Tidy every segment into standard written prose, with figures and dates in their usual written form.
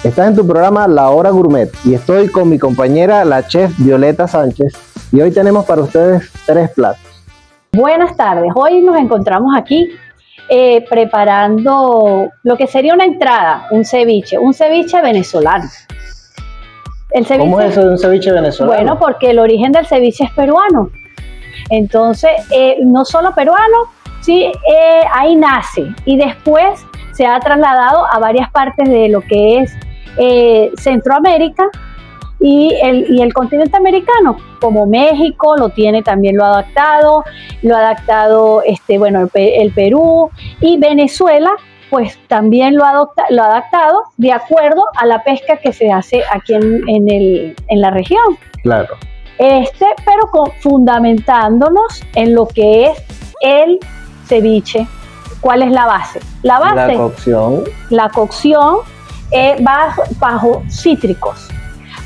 Estás en tu programa La Hora Gourmet y estoy con mi compañera, la chef Violeta Sánchez, y hoy tenemos para ustedes 3 platos. Buenas tardes, hoy nos encontramos aquí preparando lo que sería una entrada, un ceviche venezolano. ¿Cómo es eso de un ceviche venezolano? Bueno, porque el origen del ceviche es peruano. Entonces, no solo peruano, sí, ahí nace y después se ha trasladado a varias partes de lo que es Centroamérica y el continente americano, como México lo tiene también, lo ha adaptado el Perú, y Venezuela pues también lo ha adaptado de acuerdo a la pesca que se hace aquí en la región. Claro. Pero fundamentándonos en lo que es el ceviche. ¿Cuál es la base? La cocción. La cocción va bajo cítricos,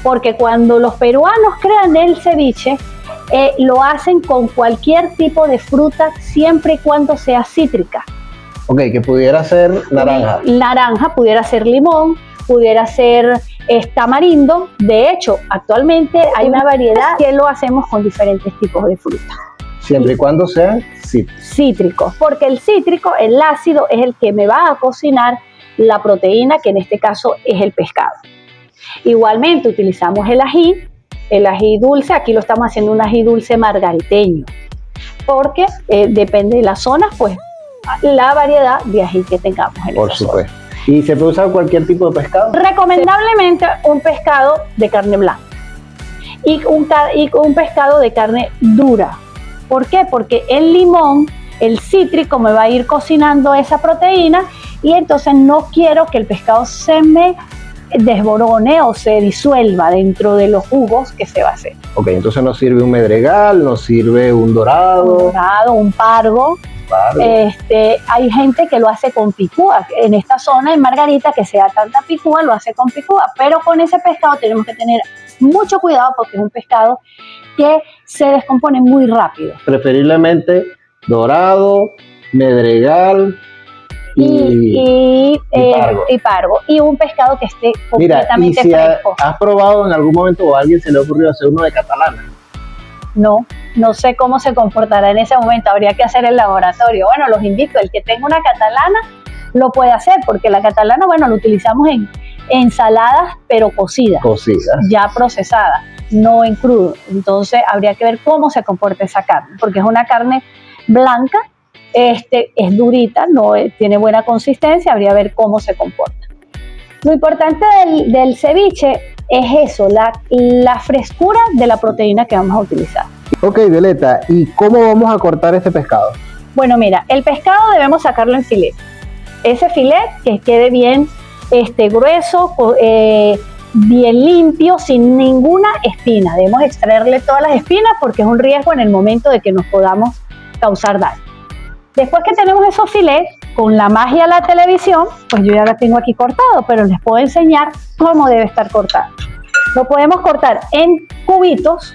porque cuando los peruanos crean el ceviche, lo hacen con cualquier tipo de fruta, siempre y cuando sea cítrica. Ok, que pudiera ser naranja. Naranja, pudiera ser limón, pudiera ser tamarindo. De hecho, actualmente hay una variedad que lo hacemos con diferentes tipos de fruta. Siempre y cuando sean cítricos, porque el cítrico, el ácido, es el que me va a cocinar la proteína, que en este caso es el pescado. Igualmente utilizamos el ají dulce. Aquí lo estamos haciendo un ají dulce margariteño, porque depende de la zona, pues la variedad de ají que tengamos en esa zona. ¿Y se puede usar cualquier tipo de pescado? Recomendablemente un pescado de carne blanca y un pescado de carne dura. ¿Por qué? Porque el limón, el cítrico, me va a ir cocinando esa proteína y entonces no quiero que el pescado se me desborone o se disuelva dentro de los jugos que se va a hacer. Ok, entonces nos sirve un medregal, nos sirve un dorado. Un pargo. Hay gente que lo hace con picúa. En esta zona, en Margarita, que sea tanta picúa, lo hace con picúa. Pero con ese pescado tenemos que tener mucho cuidado porque es un pescado que se descompone muy rápido. Preferiblemente dorado, medregal y pargo. Y un pescado que esté completamente fresco. ¿Has probado en algún momento o a alguien se le ha ocurrido hacer uno de catalana? No sé cómo se comportará en ese momento, habría que hacer el laboratorio. Bueno, los invito, el que tenga una catalana lo puede hacer, porque la catalana, bueno, lo utilizamos en ensaladas, pero cocidas, ya procesadas, no en crudo. Entonces habría que ver cómo se comporta esa carne, porque es una carne blanca, es durita, tiene buena consistencia, habría que ver cómo se comporta. Lo importante del ceviche es eso, la frescura de la proteína que vamos a utilizar. Ok, Violeta, ¿y cómo vamos a cortar este pescado? Bueno, mira, el pescado debemos sacarlo en filet. Ese filet que quede bien grueso, bien limpio, sin ninguna espina. Debemos extraerle todas las espinas porque es un riesgo en el momento de que nos podamos causar daño. Después que tenemos esos filets, con la magia de la televisión, pues yo ya lo tengo aquí cortado, pero les puedo enseñar cómo debe estar cortado. Lo podemos cortar en cubitos,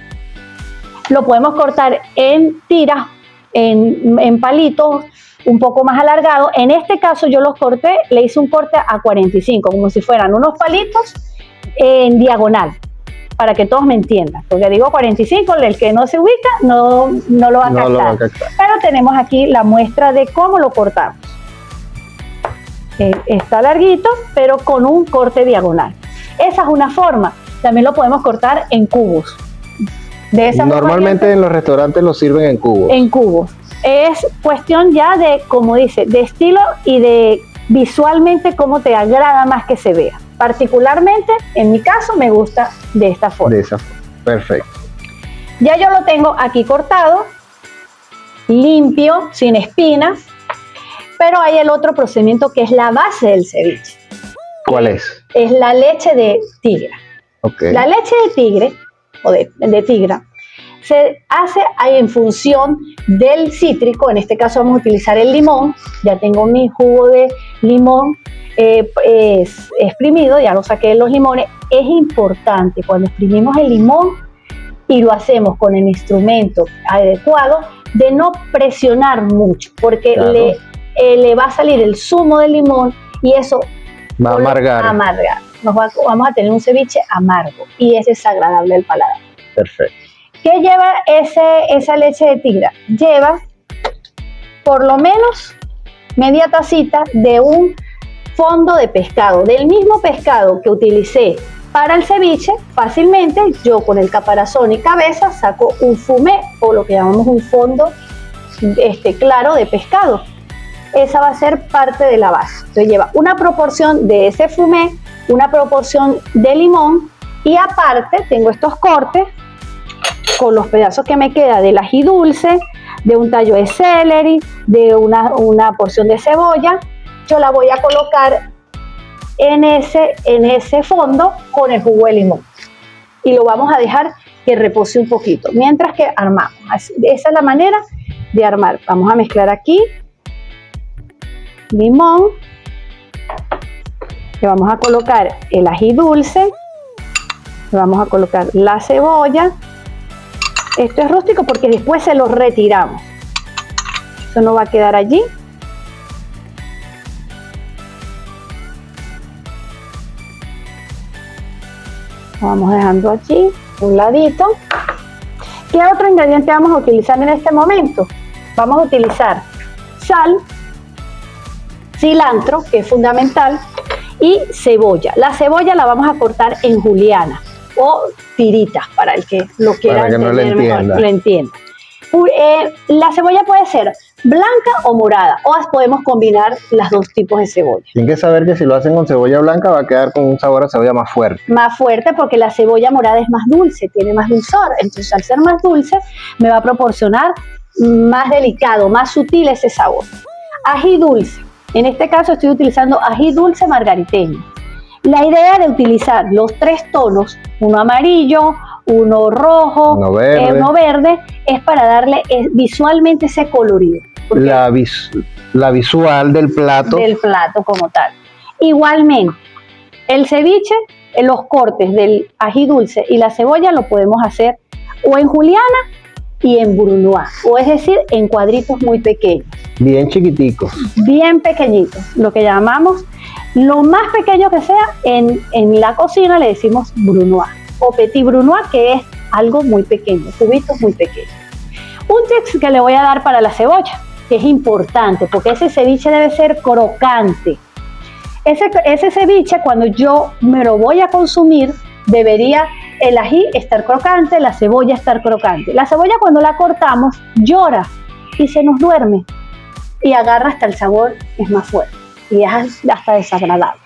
lo podemos cortar en tiras, en palitos un poco más alargados. En este caso yo los corté, le hice un corte a 45, como si fueran unos palitos en diagonal, para que todos me entiendan, porque digo 45, el que no se ubica no lo va a captar. Pero tenemos aquí la muestra de cómo lo cortamos. Está larguito, pero con un corte diagonal. Esa es una forma. También lo podemos cortar en cubos. Normalmente en los restaurantes lo sirven en cubos. En cubos. Es cuestión ya de, como dice, de estilo y de visualmente cómo te agrada más que se vea. Particularmente, en mi caso, me gusta de esta forma. De esa forma. Perfecto. Ya yo lo tengo aquí cortado, limpio, sin espinas. Pero hay el otro procedimiento que es la base del ceviche. ¿Cuál es? Es la leche de tigre. Okay. La leche de tigre, o de tigra, se hace en función del cítrico. En este caso vamos a utilizar el limón. Ya tengo mi jugo de limón exprimido, ya lo saqué de los limones. Es importante cuando exprimimos el limón y lo hacemos con el instrumento adecuado, de no presionar mucho, porque le va a salir el zumo del limón y eso va a amargar. vamos a tener un ceviche amargo y es desagradable al paladar. Perfecto. ¿Qué lleva esa leche de tigra? Lleva por lo menos media tacita de un fondo de pescado, del mismo pescado que utilicé para el ceviche. Fácilmente yo con el caparazón y cabeza saco un fumé o lo que llamamos un fondo claro de pescado. Esa va a ser parte de la base. Entonces lleva una proporción de ese fumé, una proporción de limón y aparte tengo estos cortes con los pedazos que me queda del ají dulce, de un tallo de celery, de una porción de cebolla. Yo la voy a colocar en ese fondo con el jugo de limón y lo vamos a dejar que repose un poquito mientras que armamos. Esa es la manera de armar. Vamos a mezclar aquí limón, le vamos a colocar el ají dulce, le vamos a colocar la cebolla. Esto es rústico porque después se lo retiramos, eso no va a quedar allí. Lo vamos dejando allí un ladito. ¿Qué otro ingrediente vamos a utilizar en este momento? Vamos a utilizar sal, cilantro, que es fundamental, y cebolla. La cebolla la vamos a cortar en juliana o tiritas para el que lo quiera entender mejor, lo entienda. La cebolla puede ser blanca o morada, o podemos combinar los dos tipos de cebolla. Tienen que saber que si lo hacen con cebolla blanca va a quedar con un sabor a cebolla más fuerte. Más fuerte porque la cebolla morada es más dulce, tiene más dulzor. Entonces al ser más dulce me va a proporcionar más delicado, más sutil ese sabor. Ají dulce. En este caso estoy utilizando ají dulce margariteño. La idea de utilizar los tres tonos, uno amarillo, uno rojo, uno verde, es para darle visualmente ese colorido. La visual del plato. Del plato como tal. Igualmente, el ceviche, los cortes del ají dulce y la cebolla lo podemos hacer o en juliana y en brunoise, o es decir, en cuadritos muy pequeños. Bien chiquiticos. Bien pequeñitos, lo que llamamos, lo más pequeño que sea, en la cocina le decimos brunoise o petit brunoise, que es algo muy pequeño, cubitos muy pequeños. Un tip que le voy a dar para la cebolla, que es importante, porque ese ceviche debe ser crocante. Ese ceviche, cuando yo me lo voy a consumir, debería el ají estar crocante, la cebolla estar crocante. La cebolla cuando la cortamos llora y se nos duerme y agarra hasta el sabor, es más fuerte y es hasta desagradable.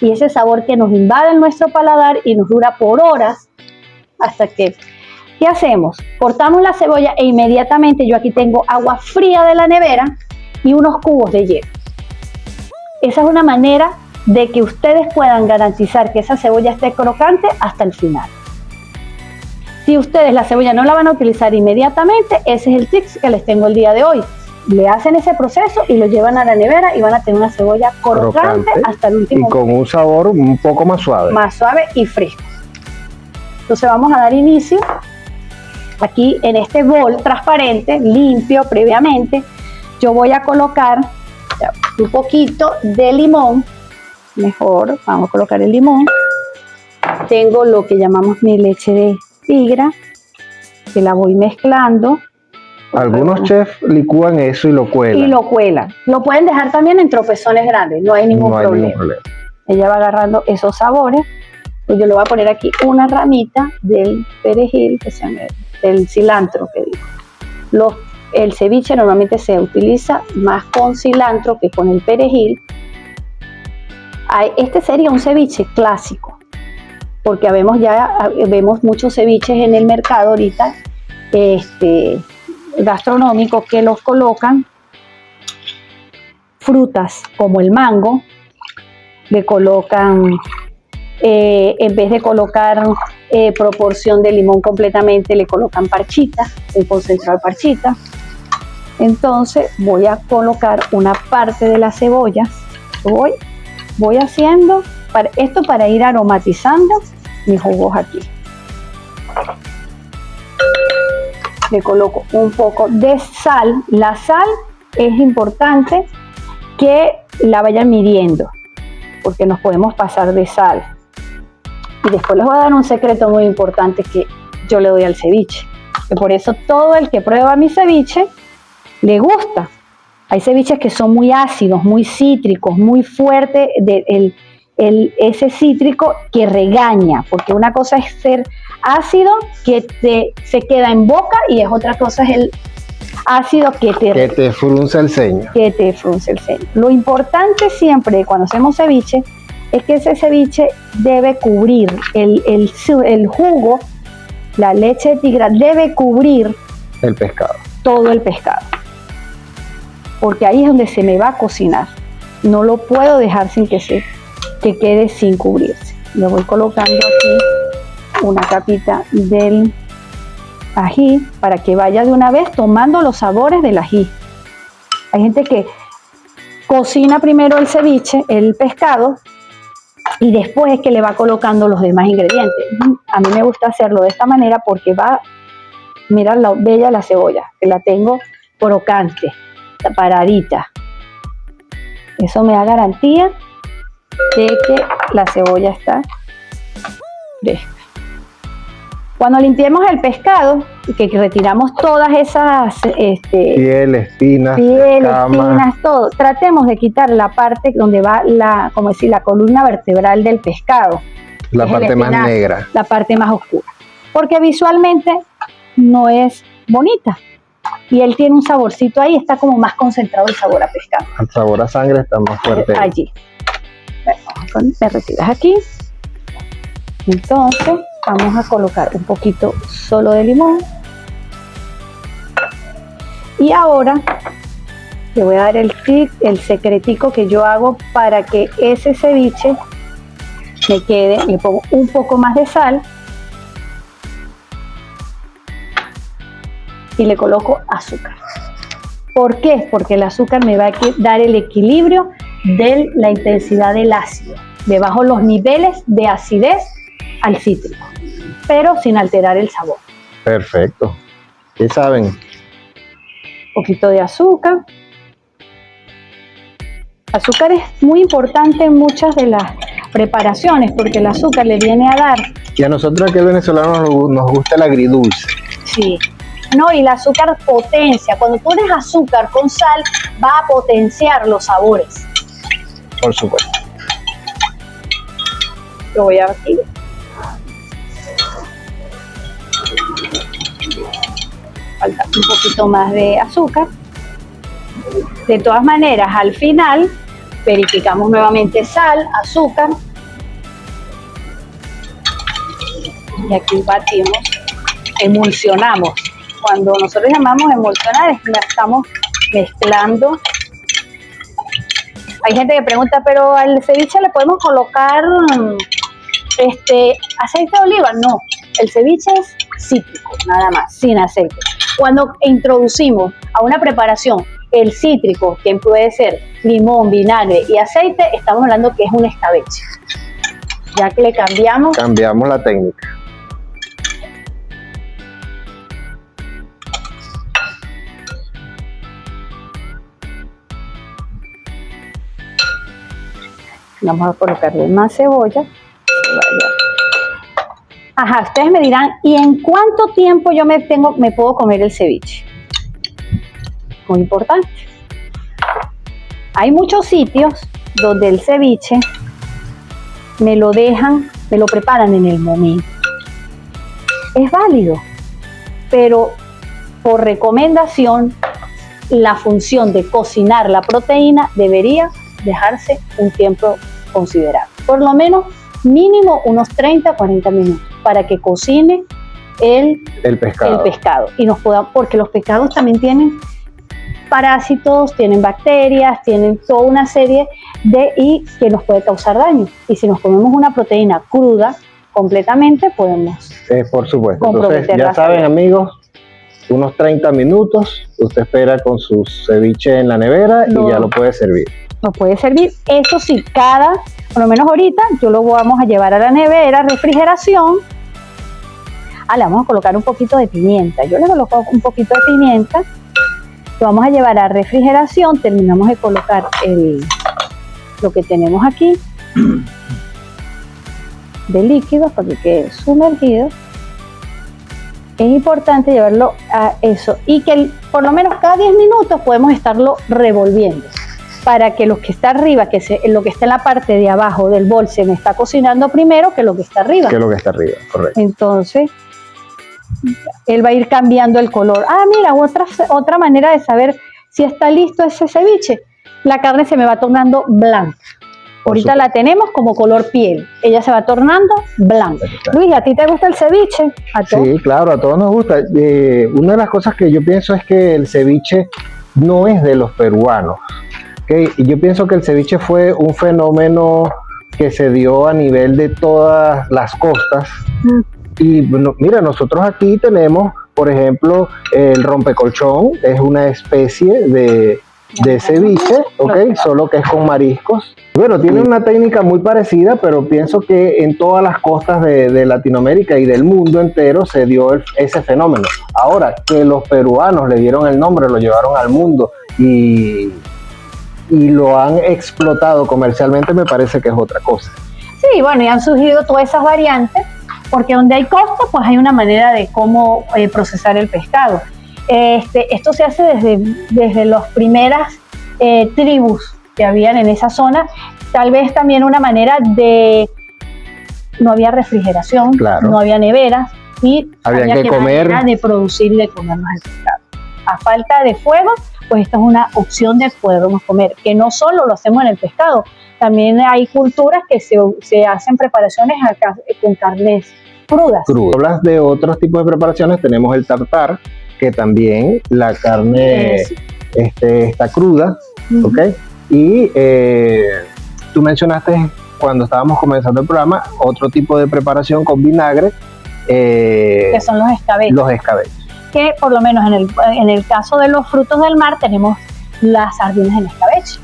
Y ese sabor que nos invade en nuestro paladar y nos dura por horas hasta que... ¿Qué hacemos? Cortamos la cebolla e inmediatamente yo aquí tengo agua fría de la nevera y unos cubos de hielo. Esa es una manera de que ustedes puedan garantizar que esa cebolla esté crocante hasta el final. Si ustedes la cebolla no la van a utilizar inmediatamente, ese es el tip que les tengo el día de hoy. Le hacen ese proceso y lo llevan a la nevera y van a tener una cebolla crocante hasta el último momento. Y con un sabor un poco más suave. Más suave y fresco. Entonces vamos a dar inicio. Aquí en este bol transparente, limpio previamente, yo voy a colocar un poquito de limón. Mejor, vamos a colocar el limón. Tengo lo que llamamos mi leche de tigra, que la voy mezclando. Algunos chefs licúan eso y lo cuelan. Y lo cuelan. Lo pueden dejar también en tropezones grandes, no hay ningún problema. Ella va agarrando esos sabores. Pues yo le voy a poner aquí una ramita del perejil, que se llama el cilantro, que digo. El ceviche normalmente se utiliza más con cilantro que con el perejil. Este sería un ceviche clásico, porque vemos muchos ceviches en el mercado ahorita, gastronómicos, que los colocan frutas como el mango, le colocan, en vez de colocar proporción de limón completamente, le colocan parchita, un concentrado de parchita. Entonces voy a colocar una parte de las cebollas, voy haciendo esto para ir aromatizando mis jugos aquí. Le coloco un poco de sal. La sal es importante que la vayan midiendo, porque nos podemos pasar de sal. Y después les voy a dar un secreto muy importante que yo le doy al ceviche. Y por eso todo el que prueba mi ceviche le gusta. Hay ceviches que son muy ácidos, muy cítricos, muy fuertes, ese cítrico que regaña, porque una cosa es ser ácido que se queda en boca y es otra cosa es el ácido que te frunce el ceño. Que te frunce el ceño. Lo importante siempre cuando hacemos ceviche es que ese ceviche debe cubrir el jugo, la leche de tigra debe cubrir el pescado. Todo el pescado. Porque ahí es donde se me va a cocinar. No lo puedo dejar sin que quede sin cubrirse. Le voy colocando aquí una capita del ají para que vaya de una vez tomando los sabores del ají. Hay gente que cocina primero el ceviche, el pescado, y después es que le va colocando los demás ingredientes. A mí me gusta hacerlo de esta manera porque mira la bella la cebolla, que la tengo crocante, paradita. Eso me da garantía de que la cebolla está fresca. Cuando limpiemos el pescado, que retiramos todas esas piel, espinas, todo, tratemos de quitar la parte donde va la columna vertebral del pescado. La parte más negra. La parte más oscura. Porque visualmente no es bonita. Y él tiene un saborcito ahí, está como más concentrado el sabor a pescado. El sabor a sangre está más fuerte. Allí. Bueno, me retiras aquí. Entonces vamos a colocar un poquito solo de limón. Y ahora le voy a dar el secretico que yo hago para que ese ceviche me quede. Le pongo un poco más de sal y le coloco azúcar. ¿Por qué? Porque el azúcar me va a dar el equilibrio de la intensidad del ácido. Le bajo los niveles de acidez al cítrico, pero sin alterar el sabor. Perfecto. ¿Qué saben? Un poquito de azúcar. Azúcar es muy importante en muchas de las preparaciones porque el azúcar le viene a dar. Y a nosotros aquí el venezolano nos gusta el agridulce. Sí. No, y el azúcar potencia. Cuando pones azúcar con sal, va a potenciar los sabores. Por supuesto. Lo voy a aquí. Falta un poquito más de azúcar. De todas maneras, al final verificamos nuevamente sal, azúcar. Y aquí batimos, emulsionamos. Cuando nosotros llamamos emulsionar, es que estamos mezclando. Hay gente que pregunta, pero al ceviche le podemos colocar aceite de oliva. No, el ceviche es cítrico, nada más, sin aceite. Cuando introducimos a una preparación el cítrico, que puede ser limón, vinagre y aceite, estamos hablando que es un escabeche. Ya que le cambiamos la técnica. Vamos a colocarle más cebolla. Ajá, ustedes me dirán, ¿y en cuánto tiempo yo me puedo comer el ceviche? Muy importante. Hay muchos sitios donde el ceviche me lo preparan en el momento. Es válido, pero por recomendación, la función de cocinar la proteína debería dejarse un tiempo considerable. Por lo menos mínimo unos 30-40 minutos para que cocine el pescado. Y porque los pescados también tienen parásitos, tienen bacterias, tienen toda una serie y que nos puede causar daño. Y si nos comemos una proteína cruda completamente, podemos por supuesto. Entonces, ya saben, amigos, unos 30 minutos, usted espera con su ceviche en la nevera y ya lo puede servir. Lo puede servir, eso sí, por lo menos ahorita, yo lo vamos a llevar a la nevera, refrigeración. Le vamos a colocar un poquito de pimienta. Yo le coloco un poquito de pimienta. Lo vamos a llevar a refrigeración. Terminamos de colocar lo que tenemos aquí. de líquido para que quede sumergido. Es importante llevarlo a eso y que por lo menos cada 10 minutos podemos estarlo revolviendo para que lo que está arriba, lo que está en la parte de abajo del bol se me está cocinando primero que lo que está arriba. Que lo que está arriba, correcto. Entonces, él va a ir cambiando el color. Ah, mira, otra manera de saber si está listo ese ceviche. La carne se me va tornando blanca. Ahorita la tenemos como color piel. Ella se va tornando blanca. Luis, ¿a ti te gusta el ceviche? Sí, claro, a todos nos gusta. Una de las cosas que yo pienso es que el ceviche no es de los peruanos. ¿Okay? Y yo pienso que el ceviche fue un fenómeno que se dio a nivel de todas las costas. Y bueno, mira, nosotros aquí tenemos, por ejemplo, el rompecolchón, es una especie de ceviche, ¿ok? Solo que es con mariscos. Bueno, tiene una técnica muy parecida, pero pienso que en todas las costas de Latinoamérica y del mundo entero se dio ese fenómeno. Ahora, que los peruanos le dieron el nombre, lo llevaron al mundo y lo han explotado comercialmente, me parece que es otra cosa. Sí, bueno, y han surgido todas esas variantes, porque donde hay costa, pues hay una manera de cómo procesar el pescado. Esto se hace desde las primeras tribus que habían en esa zona. Tal vez también una manera no había refrigeración, claro. No había neveras y había que comer, manera de producir y de comernos el pescado. A falta de fuego, pues esta es una opción de podernos comer, que no solo lo hacemos en el pescado, también hay culturas que se hacen preparaciones con carnes crudas. Hablas de otros tipos de preparaciones, tenemos el tartar, que también la carne está cruda, ¿ok? Y tú mencionaste cuando estábamos comenzando el programa otro tipo de preparación con vinagre. Que son los escabeches. Los escabeches. Que por lo menos en el caso de los frutos del mar tenemos las sardinas en escabeche,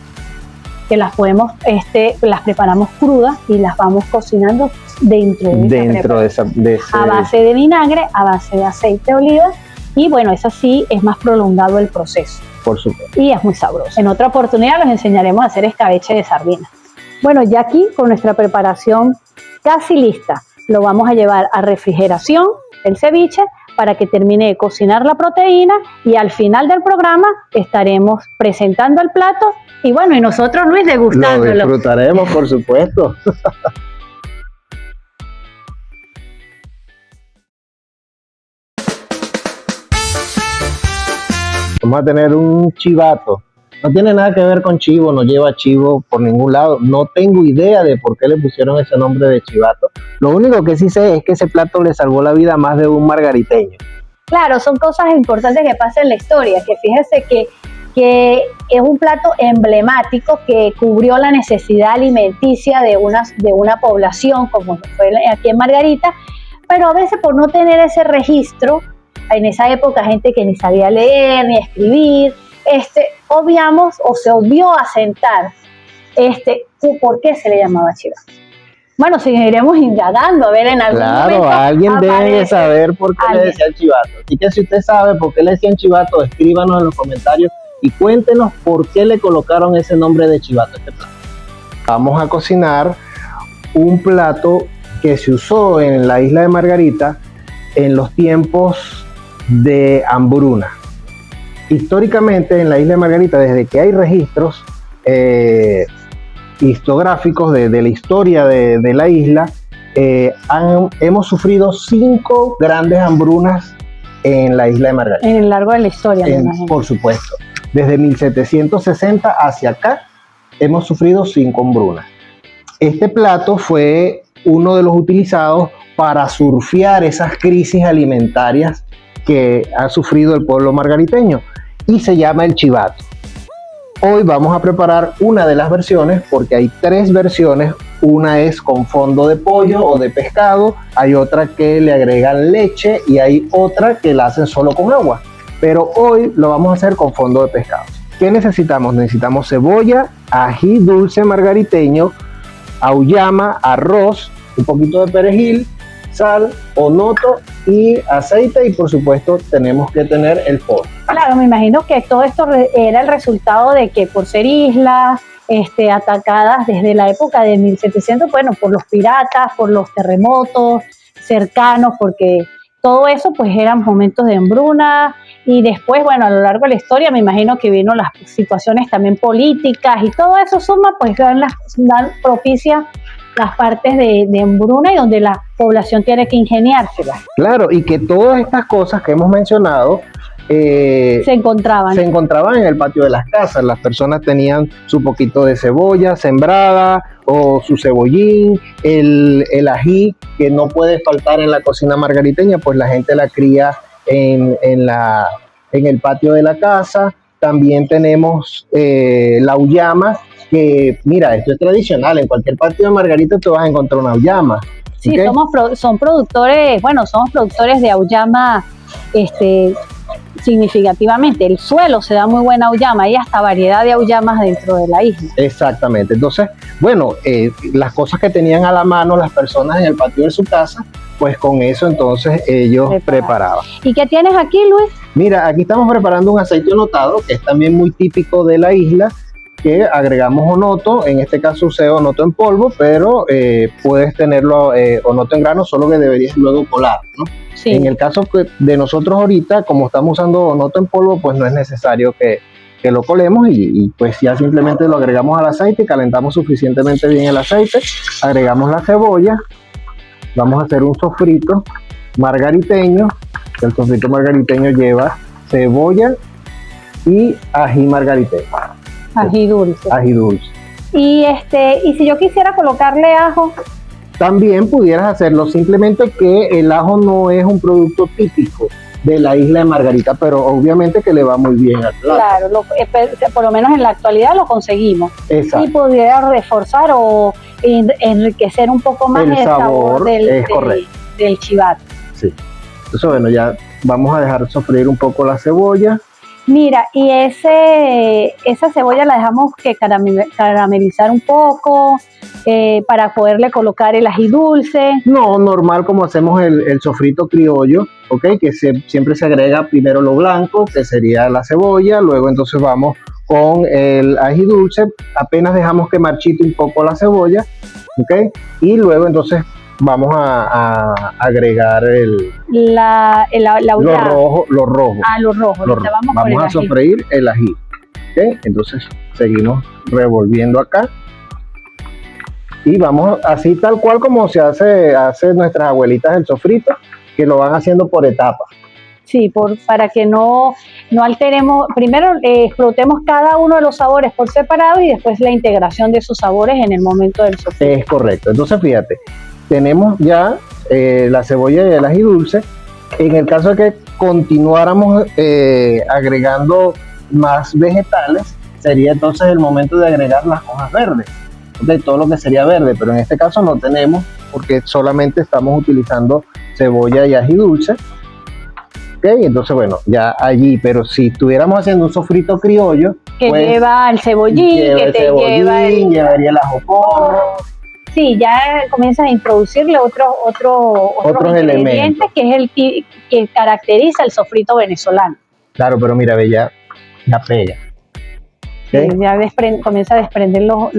que las podemos, las preparamos crudas y las vamos cocinando dentro de ese a base de vinagre, a base de aceite de oliva. Y bueno, eso sí es más prolongado el proceso. Por supuesto. Y es muy sabroso. En otra oportunidad les enseñaremos a hacer escabeche de sardina. Bueno, ya aquí con nuestra preparación casi lista, lo vamos a llevar a refrigeración, el ceviche, para que termine de cocinar la proteína y al final del programa estaremos presentando el plato y bueno, y nosotros, Luis, degustándolo. Lo disfrutaremos, por supuesto. Vamos a tener un chivato. No tiene nada que ver con chivo, no lleva chivo por ningún lado. No tengo idea de por qué le pusieron ese nombre de chivato. Lo único que sí sé es que ese plato le salvó la vida a más de un margariteño. Claro, son cosas importantes que pasan en la historia, que fíjese que es un plato emblemático que cubrió la necesidad alimenticia de una población, como fue aquí en Margarita, pero a veces por no tener ese registro, en esa época gente que ni sabía leer ni escribir, obviamos o se obvió asentar por qué se le llamaba chivato. Bueno, seguiremos indagando, a ver en algún momento. Claro, alguien debe de saber por qué le decían chivato. Así que si usted sabe por qué le decían chivato, escríbanos en los comentarios y cuéntenos por qué le colocaron ese nombre de chivato a este plato. Vamos a cocinar un plato que se usó en la isla de Margarita en los tiempos de hambruna. Históricamente en la isla de Margarita, desde que hay registros histográficos de la historia de la isla, hemos sufrido 5 grandes hambrunas en la isla de Margarita. En el largo de la historia, me imagino. Por supuesto. Desde 1760 hacia acá hemos sufrido 5 hambrunas. Este plato fue uno de los utilizados para surfear esas crisis alimentarias que ha sufrido el pueblo margariteño y se llama el chivato. Hoy vamos a preparar una de las versiones porque hay 3 versiones. Una es con fondo de pollo o de pescado, hay otra que le agregan leche y hay otra que la hacen solo con agua. Pero hoy lo vamos a hacer con fondo de pescado. ¿Qué necesitamos? Necesitamos cebolla, ají dulce margariteño, auyama, arroz, un poquito de perejil, sal, onoto y aceite y por supuesto tenemos que tener el pollo. Claro, me imagino que todo esto era el resultado de que por ser islas atacadas desde la época de 1700, bueno, por los piratas, por los terremotos cercanos, porque todo eso pues eran momentos de hambruna. Y después, bueno, a lo largo de la historia me imagino que vino las situaciones también políticas y todo eso suma, pues dan propicia las partes de hambruna y donde la población tiene que ingeniárselas. Claro, y que todas estas cosas que hemos mencionado se encontraban en el patio de las casas. Las personas tenían su poquito de cebolla sembrada o su cebollín, el ají que no puede faltar en la cocina margariteña, pues la gente la cría en el patio de la casa. También tenemos la auyama, que mira, esto es tradicional, en cualquier patio de Margarita te vas a encontrar una auyama. Sí, ¿Okay? somos productores de auyama significativamente. El suelo se da muy buena auyama, hay hasta variedad de auyamas dentro de la isla. Exactamente. Entonces, bueno, las cosas que tenían a la mano las personas en el patio de su casa, pues con eso entonces ellos preparaban. ¿Y qué tienes aquí, Luis? Mira, aquí estamos preparando un aceite onotado, que es también muy típico de la isla, que agregamos onoto. En este caso usé onoto en polvo, pero puedes tenerlo onoto en grano, solo que deberías luego colar, ¿no? Sí. En el caso de nosotros ahorita, como estamos usando onoto en polvo, pues no es necesario que lo colemos y pues ya simplemente lo agregamos al aceite, calentamos suficientemente bien el aceite, agregamos la cebolla, vamos a hacer un sofrito margariteño. El sofrito margariteño lleva cebolla y ají margariteño. Ají dulce. Ají dulce. Y si yo quisiera colocarle ajo, también pudieras hacerlo, simplemente que el ajo no es un producto típico de la isla de Margarita, pero obviamente que le va muy bien al plato. Claro, por lo menos en la actualidad lo conseguimos. Exacto. Y pudiera reforzar o enriquecer un poco más el sabor del chivato. Sí. Entonces, bueno, ya vamos a dejar sofreír un poco la cebolla. Mira, y esa cebolla la dejamos que caramelizar un poco para poderle colocar el ají dulce. No, normal como hacemos el sofrito criollo, ¿ok? Que siempre se agrega primero lo blanco, que sería la cebolla, luego entonces vamos con el ají dulce, apenas dejamos que marchite un poco la cebolla, ¿ok? Y luego entonces vamos a agregar los rojos. Ah, los rojos. Vamos a sofreír el ají. ¿Okay? Entonces seguimos revolviendo acá. Y vamos así tal cual como se hace nuestras abuelitas el sofrito, que lo van haciendo por etapas. Sí, para que no alteremos, primero explotemos cada uno de los sabores por separado y después la integración de esos sabores en el momento del sofrito. Es correcto. Entonces fíjate, tenemos ya la cebolla y el ají dulce. En el caso de que continuáramos agregando más vegetales, sería entonces el momento de agregar las hojas verdes, de todo lo que sería verde, pero en este caso no tenemos porque solamente estamos utilizando cebolla y ají dulce. Okay, entonces bueno, ya allí, pero si estuviéramos haciendo un sofrito criollo, que pues, lleva el cebollín, llevaría el ajo porro. Sí, ya comienzas a introducirle otros ingredientes, que es el que caracteriza el sofrito venezolano. Claro, pero mira, ve, ya pega. ¿Okay? Sí, ya comienza a desprender los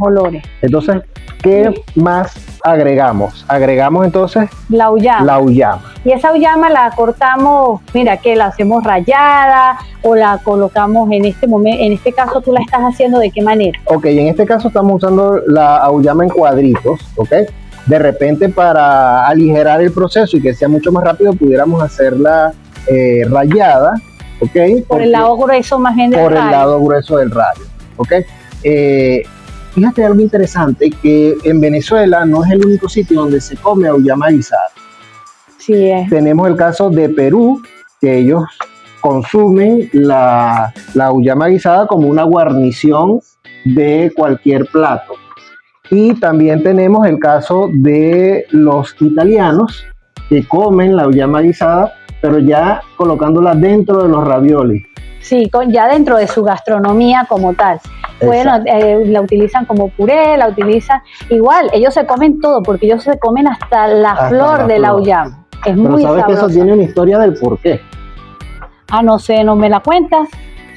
olores. Entonces, ¿qué más agregamos? Agregamos entonces la auyama. Y esa auyama la cortamos, mira, que la hacemos rallada o la colocamos en este momento. En este caso, ¿tú la estás haciendo de qué manera? Ok, en este caso estamos usando la auyama en cuadritos, ok. De repente, para aligerar el proceso y que sea mucho más rápido, pudiéramos hacerla rallada, ok. Por el lado grueso más bien del radio. Por el lado grueso del radio, ok. Fíjate algo interesante, que en Venezuela no es el único sitio donde se come auyama guisada. Sí es. Tenemos el caso de Perú, que ellos consumen la auyama guisada como una guarnición de cualquier plato. Y también tenemos el caso de los italianos, que comen la auyama guisada, pero ya colocándola dentro de los raviolis. Sí, ya dentro de su gastronomía como tal. Bueno, la utilizan como puré, la utilizan igual, ellos se comen todo, porque ellos se comen hasta la flor de la auyama. Es muy sabrosa. Pero sabes que eso tiene una historia del porqué. Ah, no sé, ¿no me la cuentas?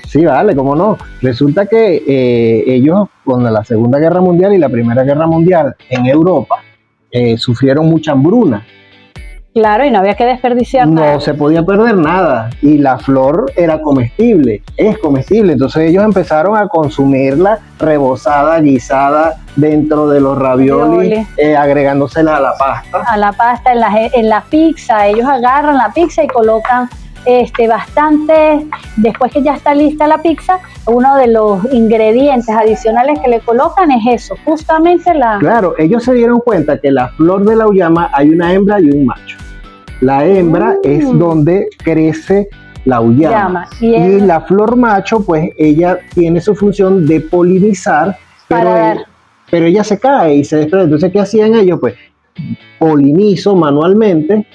Sí, vale, cómo no. Resulta que ellos, con la Segunda Guerra Mundial y la Primera Guerra Mundial en Europa, sufrieron mucha hambruna. Claro, y no había que desperdiciar nada. No se podía perder nada y la flor era comestible, es comestible. Entonces ellos empezaron a consumirla rebozada, guisada dentro de los raviolis, agregándosela a la pasta. A la pasta, en la pizza. Ellos agarran la pizza y colocan bastante. Después que ya está lista la pizza, uno de los ingredientes adicionales que le colocan es eso, justamente la... Claro, ellos se dieron cuenta que la flor de la auyama hay una hembra y un macho. La hembra es donde crece la auyama y la flor macho, pues ella tiene su función de polinizar, pero ella se cae y se desprende. Entonces, ¿qué hacían ellos? Pues polinizo manualmente,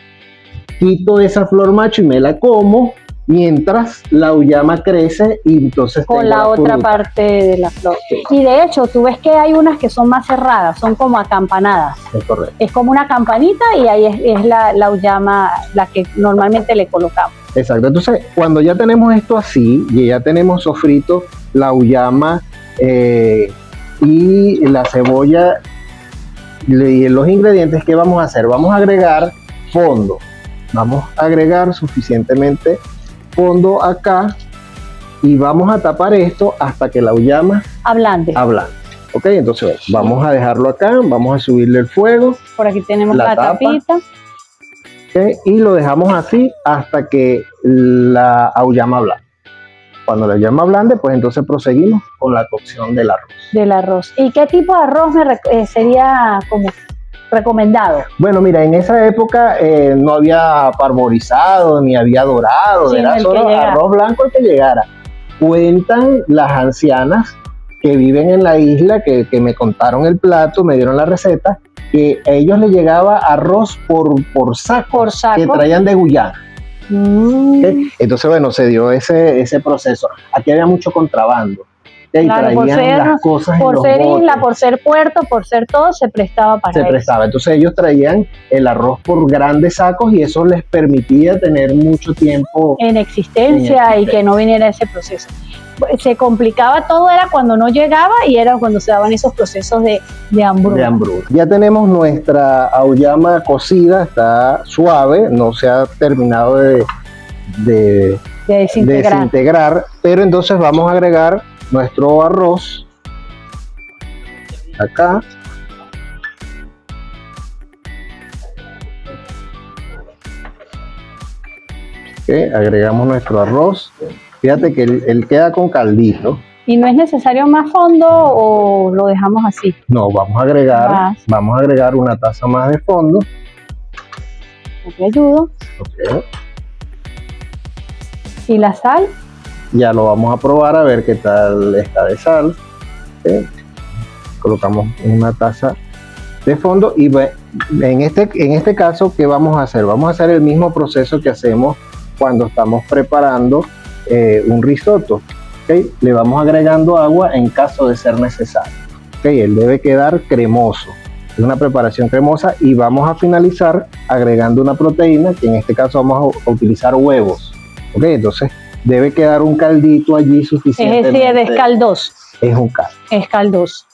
quito esa flor macho y me la como, mientras la auyama crece y entonces con la otra parte de la flor. Y de hecho, tú ves que hay unas que son más cerradas, son como acampanadas. Es correcto. Es como una campanita y ahí es la auyama la que normalmente le colocamos. Exacto. Entonces, cuando ya tenemos esto así, y ya tenemos sofrito la auyama y la cebolla y los ingredientes, ¿qué vamos a hacer? Vamos a agregar fondo. Vamos a agregar suficientemente fondo acá y vamos a tapar esto hasta que la auyama ablande. Ok, entonces vamos a dejarlo acá, vamos a subirle el fuego. Por aquí tenemos la tapita. Okay, y lo dejamos así hasta que la auyama ablande. Cuando la auyama ablande, pues entonces proseguimos con la cocción del arroz. Del arroz. ¿Y qué tipo de arroz sería como recomendado? Bueno, mira, en esa época no había parborizado ni había dorado, sí, era solo arroz blanco el que llegara. Cuentan las ancianas que viven en la isla, que me contaron el plato, me dieron la receta, que a ellos les llegaba arroz por saco que traían de Guyana. ¿Okay? Entonces, bueno, se dio ese proceso. Aquí había mucho contrabando. Y claro, traían las cosas por en ser los isla, botes. por ser puerto, por ser todo, se prestaba para eso. Se prestaba. Entonces ellos traían el arroz por grandes sacos y eso les permitía tener mucho tiempo en existencia y que no viniera ese proceso. Se complicaba todo, era cuando no llegaba y era cuando se daban esos procesos de hambruna. Ya tenemos nuestra auyama cocida, está suave, no se ha terminado de desintegrar, pero entonces vamos a agregar nuestro arroz acá. Okay, agregamos nuestro arroz. Fíjate que él queda con caldito. ¿Y no es necesario más fondo o lo dejamos así? No, vamos a agregar una taza más de fondo. Te ayudo. Okay. ¿Y la sal? Ya lo vamos a probar a ver qué tal está de sal. Okay. Colocamos una taza de fondo y en este caso, ¿qué vamos a hacer? Vamos a hacer el mismo proceso que hacemos cuando estamos preparando un risotto. Okay. Le vamos agregando agua en caso de ser necesario. Okay. Él debe quedar cremoso. Es una preparación cremosa y vamos a finalizar agregando una proteína, que en este caso vamos a utilizar huevos. Okay. Entonces debe quedar un caldito allí suficiente. Es decir, es caldoso. Es un caldo. Es caldoso.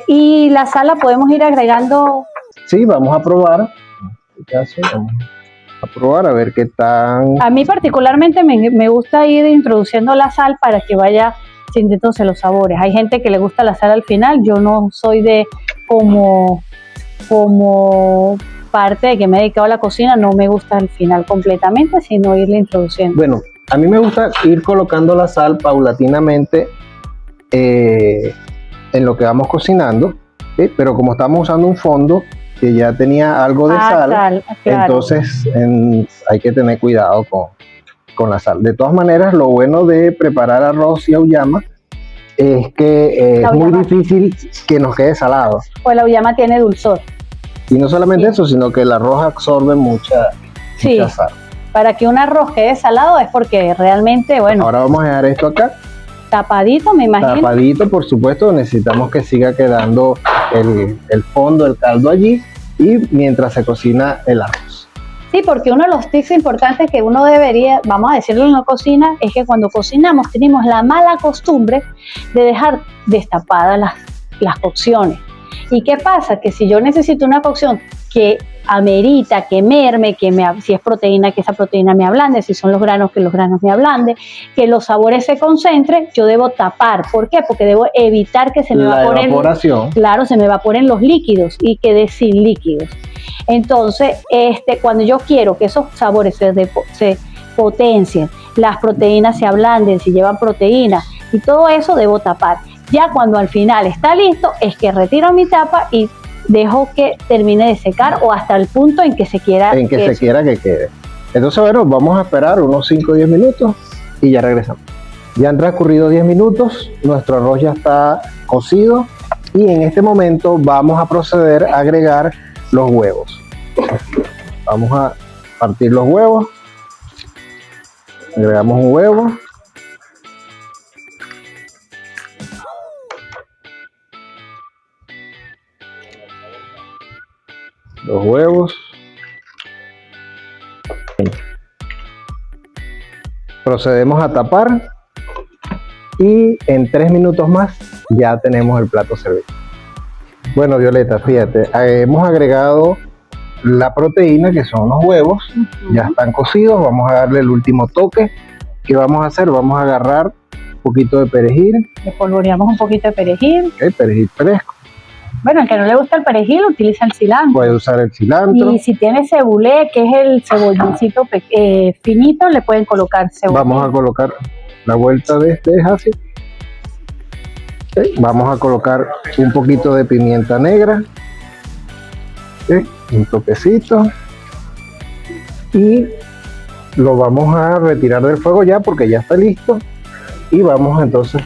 Y la sal la podemos ir agregando. Sí, vamos a probar. En este caso, vamos a probar a ver qué tan. A mí particularmente me gusta ir introduciendo la sal para que vaya sintiéndose los sabores. Hay gente que le gusta la sal al final. Yo no soy de como parte de que me he dedicado a la cocina, no me gusta al final completamente, sino irle introduciendo. Bueno, a mí me gusta ir colocando la sal paulatinamente en lo que vamos cocinando, ¿sí? Pero como estamos usando un fondo que ya tenía algo de sal, claro. Entonces hay que tener cuidado con la sal. De todas maneras, lo bueno de preparar arroz y auyama es que es muy difícil que nos quede salado. Pues la auyama tiene dulzor. Y no solamente eso, sino que el arroz absorbe mucha sal. Para que un arroz quede salado es porque realmente, bueno. Ahora vamos a dejar esto acá. Tapadito, me imagino. Tapadito, por supuesto, necesitamos que siga quedando el fondo, el caldo allí, y mientras se cocina el arroz. Sí, porque uno de los tips importantes que uno debería, vamos a decirlo en la cocina, es que cuando cocinamos tenemos la mala costumbre de dejar destapadas las cocciones. ¿Y qué pasa? Que si yo necesito una cocción que amerita, que merme, si es proteína, que esa proteína me ablande, si son los granos, que los granos me ablanden, que los sabores se concentren, yo debo tapar. ¿Por qué? Porque debo evitar que se me evaporen. Evaporación. Claro, se me evaporen los líquidos y quede sin líquidos. Entonces, cuando yo quiero que esos sabores se potencien, las proteínas se ablanden, si llevan proteína y todo eso, debo tapar. Ya cuando al final está listo, es que retiro mi tapa y dejo que termine de secar o hasta el punto en que se quiera que quede. Entonces, bueno, vamos a esperar unos 5 o 10 minutos y ya regresamos. Ya han transcurrido 10 minutos, nuestro arroz ya está cocido y en este momento vamos a proceder a agregar los huevos. Vamos a partir los huevos. Agregamos un huevo. Los huevos. Procedemos a tapar y en 3 minutos más ya tenemos el plato servido. Bueno, Violeta, fíjate, hemos agregado la proteína, que son los huevos. Ya están cocidos. Vamos a darle el último toque. ¿Qué vamos a hacer? Vamos a agarrar un poquito de perejil. Le polvoreamos un poquito de perejil. Perejil fresco. Bueno, al que no le gusta el perejil, utiliza el cilantro. Puede usar el cilantro. Y si tiene cebulé, que es el cebollincito finito, le pueden colocar cebollín. Vamos a colocar la vuelta de este, es así. Vamos a colocar un poquito de pimienta negra. Un toquecito. Y lo vamos a retirar del fuego ya porque ya está listo. Y vamos entonces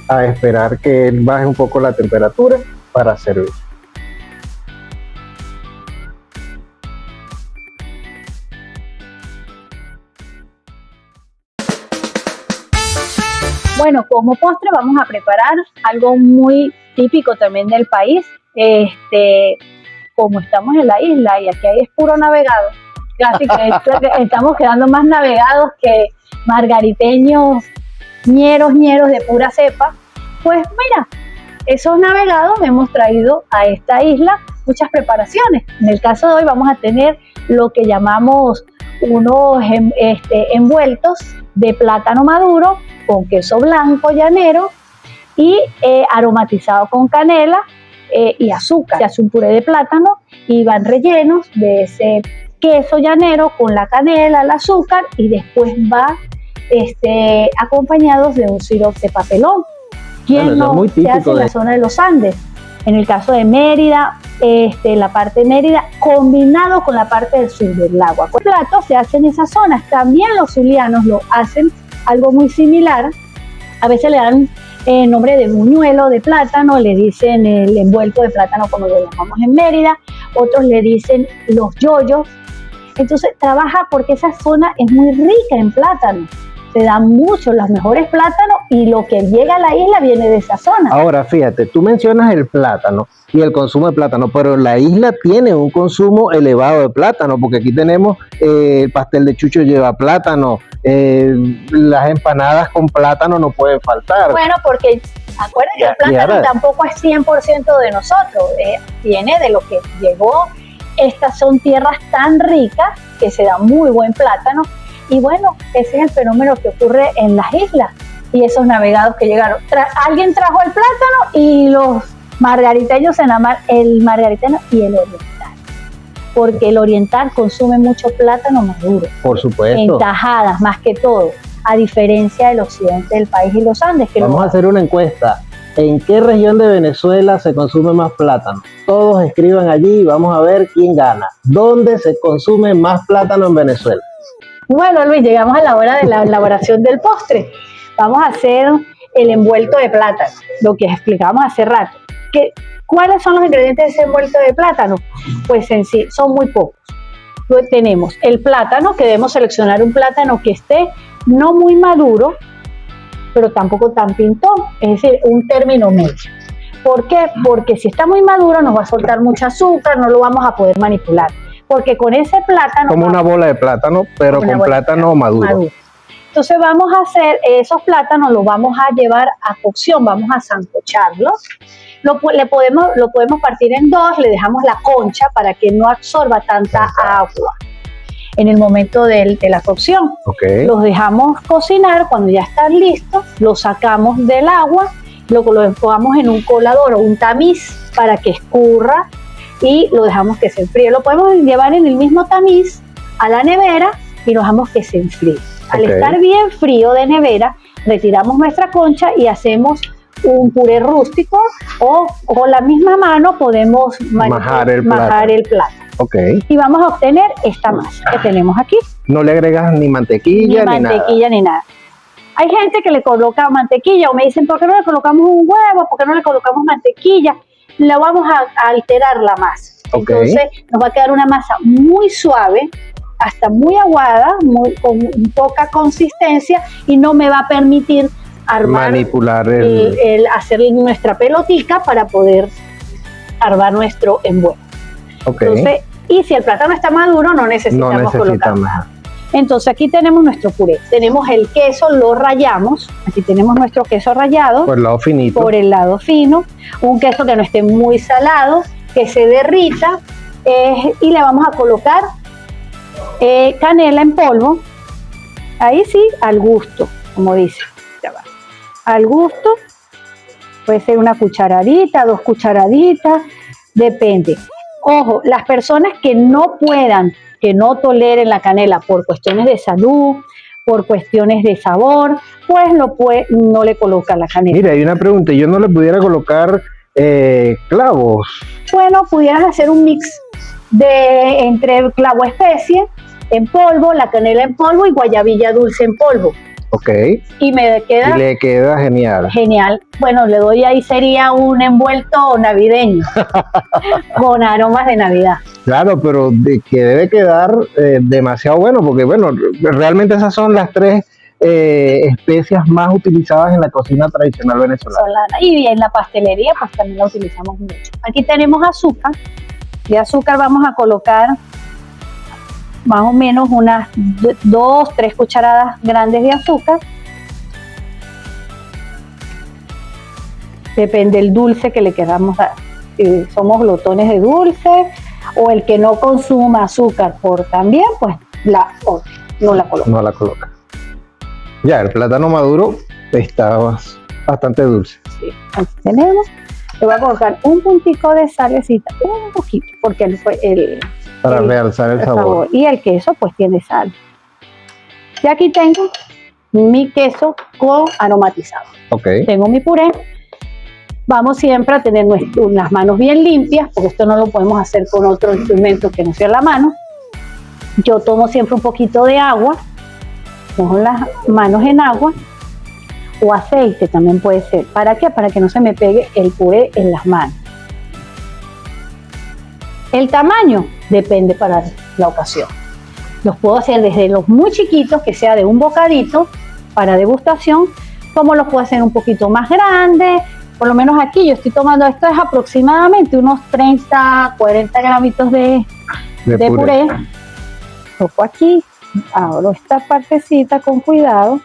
a esperar que baje un poco la temperatura para servir. Bueno, como postre vamos a preparar algo muy típico también del país. Como estamos en la isla y aquí es puro navegado, casi que estamos quedando más navegados que margariteños, ñeros de pura cepa. Pues mira, esos navegados hemos traído a esta isla muchas preparaciones. En el caso de hoy vamos a tener lo que llamamos unos envueltos de plátano maduro con queso blanco llanero y aromatizado con canela y azúcar. Se hace un puré de plátano y van rellenos de ese queso llanero con la canela, el azúcar y después va acompañados de un sirope de papelón. ¿Quién no se hace en la zona de los Andes? En el caso de Mérida, la parte de Mérida combinado con la parte del sur del agua. Los platos se hacen en esas zonas. También los zulianos lo hacen algo muy similar. A veces le dan nombre de buñuelo de plátano, le dicen el envuelto de plátano como lo llamamos en Mérida, otros le dicen los yoyos. Entonces trabaja porque esa zona es muy rica en plátano. Se dan mucho, los mejores plátanos y lo que llega a la isla viene de esa zona. Ahora, fíjate, tú mencionas el plátano y el consumo de plátano, pero la isla tiene un consumo elevado de plátano, porque aquí tenemos el pastel de chucho lleva plátano, las empanadas con plátano no pueden faltar. Bueno, porque acuérdense que el plátano tampoco es 100% de nosotros, viene de lo que llegó. Estas son tierras tan ricas que se da muy buen plátano. Y bueno, ese es el fenómeno que ocurre en las islas y esos navegados que llegaron. Alguien trajo el plátano y los margariteños se enamoran, el margaritano y el oriental. Porque el oriental consume mucho plátano maduro. Por supuesto. En tajadas, más que todo, a diferencia del occidente del país y los Andes. Vamos a hacer una encuesta. ¿En qué región de Venezuela se consume más plátano? Todos escriban allí y vamos a ver quién gana. ¿Dónde se consume más plátano en Venezuela? Bueno, Luis, llegamos a la hora de la elaboración del postre. Vamos a hacer el envuelto de plátano, lo que explicamos hace rato. ¿Cuáles son los ingredientes de ese envuelto de plátano? Pues en sí, son muy pocos. Tenemos el plátano, que debemos seleccionar un plátano que esté no muy maduro, pero tampoco tan pintón, es decir, un término medio. ¿Por qué? Porque si está muy maduro nos va a soltar mucho azúcar, no lo vamos a poder manipular. porque con ese plátano... Como una bola de plátano, pero con plátano maduro. Entonces vamos a hacer esos plátanos, los vamos a llevar a cocción, vamos a sancocharlos. Lo podemos partir en dos, le dejamos la concha para que no absorba tanta agua en el momento de la cocción. Los dejamos cocinar, cuando ya están listos, los sacamos del agua, lo colocamos en un colador o un tamiz para que escurra y lo dejamos que se enfríe. Lo podemos llevar en el mismo tamiz a la nevera y lo dejamos que se enfríe. Al estar bien frío de nevera, retiramos nuestra concha y hacemos un puré rústico o con la misma mano podemos majar el plátano. Y vamos a obtener esta masa que tenemos aquí. No le agregas ni mantequilla ni nada. Hay gente que le coloca mantequilla o me dicen, ¿por qué no le colocamos un huevo? ¿Por qué no le colocamos mantequilla? La vamos a alterar la masa. Entonces nos va a quedar una masa muy suave, hasta muy aguada, con poca consistencia y no me va a permitir manipular hacer nuestra pelotica para poder armar nuestro envuelto. Entonces, y si el plátano está maduro, no necesitamos colocar más. Entonces aquí tenemos nuestro puré, tenemos el queso, lo rallamos, aquí tenemos nuestro queso rallado por el lado finito, por el lado fino, un queso que no esté muy salado, que se derrita y le vamos a colocar canela en polvo, ahí sí, al gusto, como dice, ya va. Al gusto, puede ser una cucharadita, 2 cucharaditas, depende. Ojo, las personas que no puedan, que no toleren la canela por cuestiones de salud, por cuestiones de sabor, pues no le colocan la canela. Mira, hay una pregunta, yo no le pudiera colocar clavos. Bueno, pudieras hacer un mix entre clavo especie en polvo, la canela en polvo y guayabilla dulce en polvo. Y le queda genial. Genial. Bueno, le doy ahí, sería un envuelto navideño con aromas de Navidad. Claro, pero que debe quedar demasiado bueno, porque bueno, realmente esas son las 3 especias más utilizadas en la cocina tradicional venezolana. Y en la pastelería pues también la utilizamos mucho. Aquí tenemos azúcar. De azúcar vamos a colocar más o menos unas 2-3 cucharadas grandes de azúcar. Depende del dulce que le queramos dar. Si somos glotones de dulce o el que no consuma azúcar también, pues no la coloca. Ya, el plátano maduro está bastante dulce. Sí, aquí tenemos. Le voy a colocar un puntico de salecita, un poquito, porque para realzar el sabor. Y el queso pues tiene sal. Y aquí tengo mi queso con aromatizado. Tengo mi puré. Vamos siempre a tener las manos bien limpias, porque esto no lo podemos hacer con otro instrumento que no sea la mano. Yo tomo siempre un poquito de agua, mojo las manos en agua, o aceite también puede ser. ¿Para qué? Para que no se me pegue el puré en las manos. El tamaño depende para la ocasión. Los puedo hacer desde los muy chiquitos, que sea de un bocadito para degustación, como los puedo hacer un poquito más grandes. Por lo menos aquí yo estoy tomando, esto es aproximadamente unos 30-40 gramitos de puré. Toco aquí, abro esta partecita con cuidado.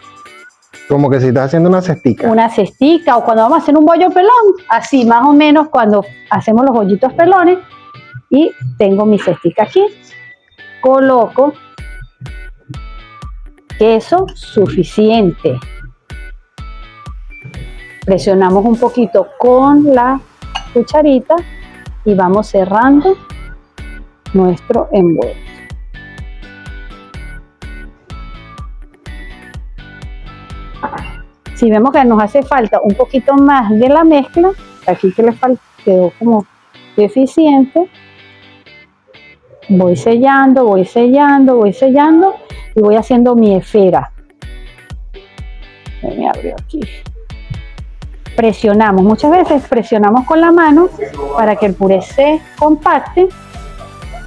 Como que si estás haciendo una cestica. Una cestica, o cuando vamos a hacer un bollo pelón, así más o menos cuando hacemos los bollitos pelones. Y tengo mi cestica aquí, coloco queso suficiente, presionamos un poquito con la cucharita y vamos cerrando nuestro envuelto. Si vemos que nos hace falta un poquito más de la mezcla, aquí que quedó como deficiente, voy sellando y voy haciendo mi esfera. Me abrió aquí. Presionamos, muchas veces presionamos con la mano para que el puré se compacte.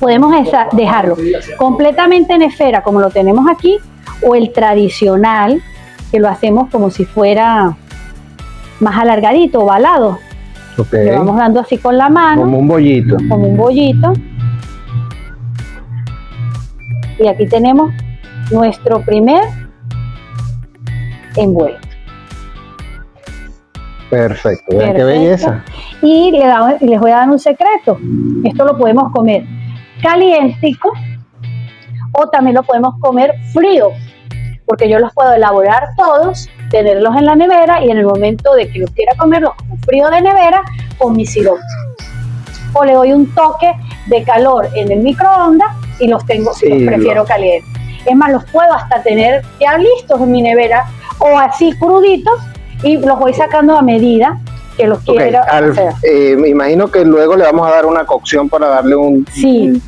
Podemos dejarlo completamente en esfera como lo tenemos aquí, o el tradicional que lo hacemos como si fuera más alargadito, ovalado. Le vamos dando así con la mano. Como un bollito. Como un bollito. Y aquí tenemos nuestro primer envuelto. Perfecto, vean qué Perfecto. belleza. Y les voy a dar un secreto. Esto lo podemos comer calientico o también lo podemos comer frío, porque yo los puedo elaborar todos, tenerlos en la nevera y en el momento de que los quiera comer, los como frío de nevera con mi sirope. O le doy un toque de calor en el microondas y los tengo, Sí, los prefiero calientes. Es más, los puedo hasta tener ya listos en mi nevera o así cruditos y los voy sacando a medida que los quiera hacer. Me imagino que luego le vamos a dar una cocción para darle un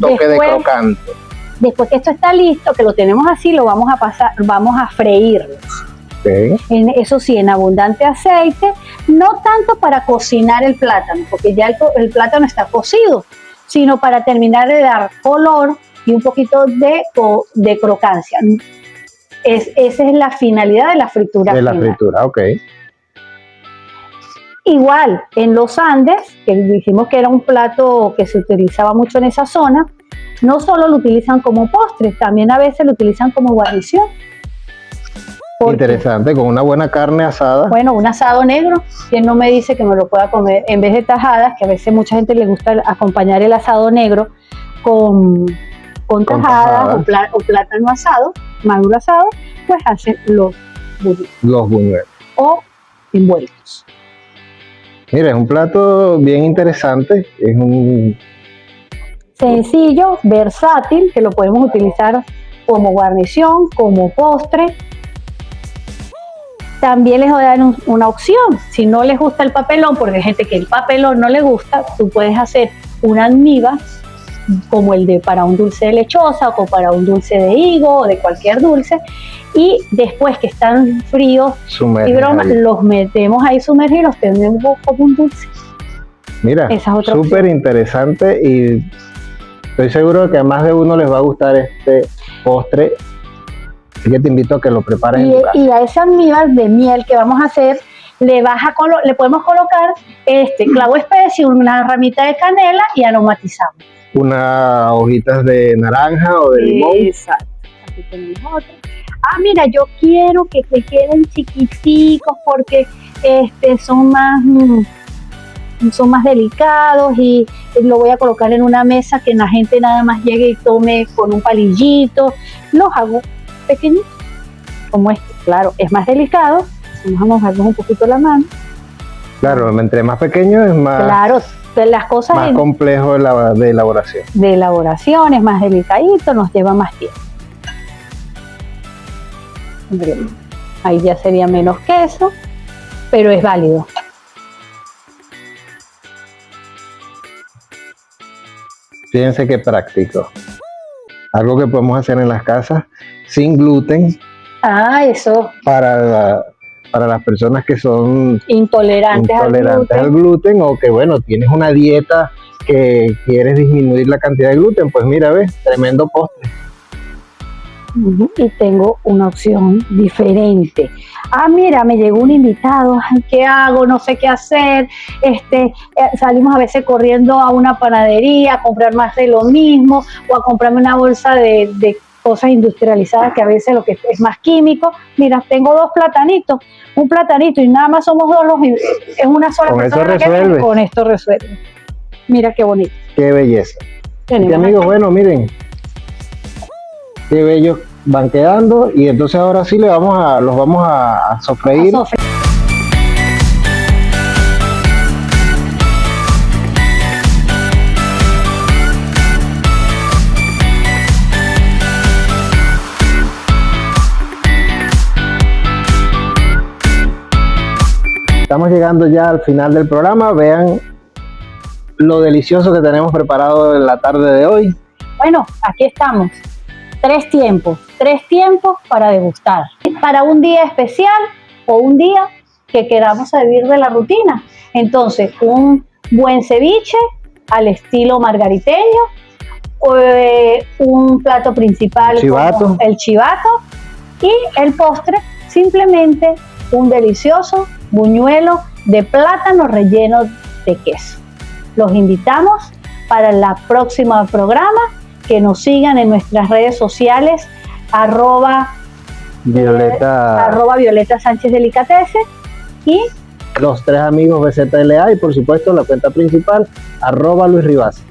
toque de crocante. Después que esto está listo, que lo tenemos así, lo vamos a freírlos. Okay. Eso sí, en abundante aceite, no tanto para cocinar el plátano, porque ya el plátano está cocido, sino para terminar de dar color y un poquito de crocancia. Esa es la finalidad de la fritura. De la fritura, ok. Igual, en los Andes, que dijimos que era un plato que se utilizaba mucho en esa zona, no solo lo utilizan como postre, también a veces lo utilizan como guarnición. Interesante, con una buena carne asada. Bueno, un asado negro, ¿quién no me dice que me lo pueda comer en vez de tajadas? Que a veces mucha gente le gusta acompañar el asado negro con tajadas o plátano asado, maduro asado, pues hacen los buñuelos. O envueltos. Mira, es un plato bien interesante, es un sencillo, versátil, que lo podemos utilizar como guarnición, como postre. También les voy a dar una opción, si no les gusta el papelón, porque hay gente que el papelón no le gusta, tú puedes hacer una almíbar como para un dulce de lechosa o para un dulce de higo o de cualquier dulce, y después que están fríos y broma, los metemos ahí sumergidos, tenemos como un dulce. Mira, súper interesante y estoy seguro de que a más de uno les va a gustar este postre, así que te invito a que lo prepares en tu casa. Y a ese almíbar de miel que vamos a hacer, le podemos colocar clavo especio, una ramita de canela y aromatizamos. Unas hojitas de naranja o de limón. Exacto. Aquí tenemos otro. Mira, yo quiero que te queden chiquiticos porque son más delicados y lo voy a colocar en una mesa que la gente nada más llegue y tome con un palillito. Los hago pequeñitos, como este. Claro, es más delicado. Vamos a mojarnos un poquito la mano. Claro, entre más pequeño es más. Claro, las cosas más complejo de elaboración. De elaboración, es más delicadito, nos lleva más tiempo. Ahí ya sería menos queso, pero es válido. Fíjense qué práctico. Algo que podemos hacer en las casas sin gluten. Eso. Para las personas que son intolerantes al gluten o que, bueno, tienes una dieta que quieres disminuir la cantidad de gluten, pues mira, ves, tremendo postre. Y tengo una opción diferente. Mira, me llegó un invitado, ¿qué hago? No sé qué hacer. Salimos a veces corriendo a una panadería a comprar más de lo mismo o a comprarme una bolsa de cosas industrializadas que a veces lo que es más químico. Mira, tengo un platanito y nada más somos dos, es una sola persona. Con esto resuelve. Mira qué bonito. Qué belleza. Y amigos, bueno, miren, qué bellos van quedando y entonces ahora sí los vamos a sofreír. Estamos llegando ya al final del programa. Vean lo delicioso que tenemos preparado en la tarde de hoy. Bueno, aquí estamos. 3 tiempos para degustar. Para un día especial o un día que queramos salir de la rutina. Entonces, un buen ceviche al estilo margariteño, un plato principal como el chivato y el postre, simplemente un delicioso buñuelo de plátano relleno de queso. Los invitamos para el próximo programa que nos sigan en nuestras redes sociales, arroba Violeta Sánchez Delicatessen y los tres amigos BZLA y por supuesto la cuenta principal, @Luis Rivas.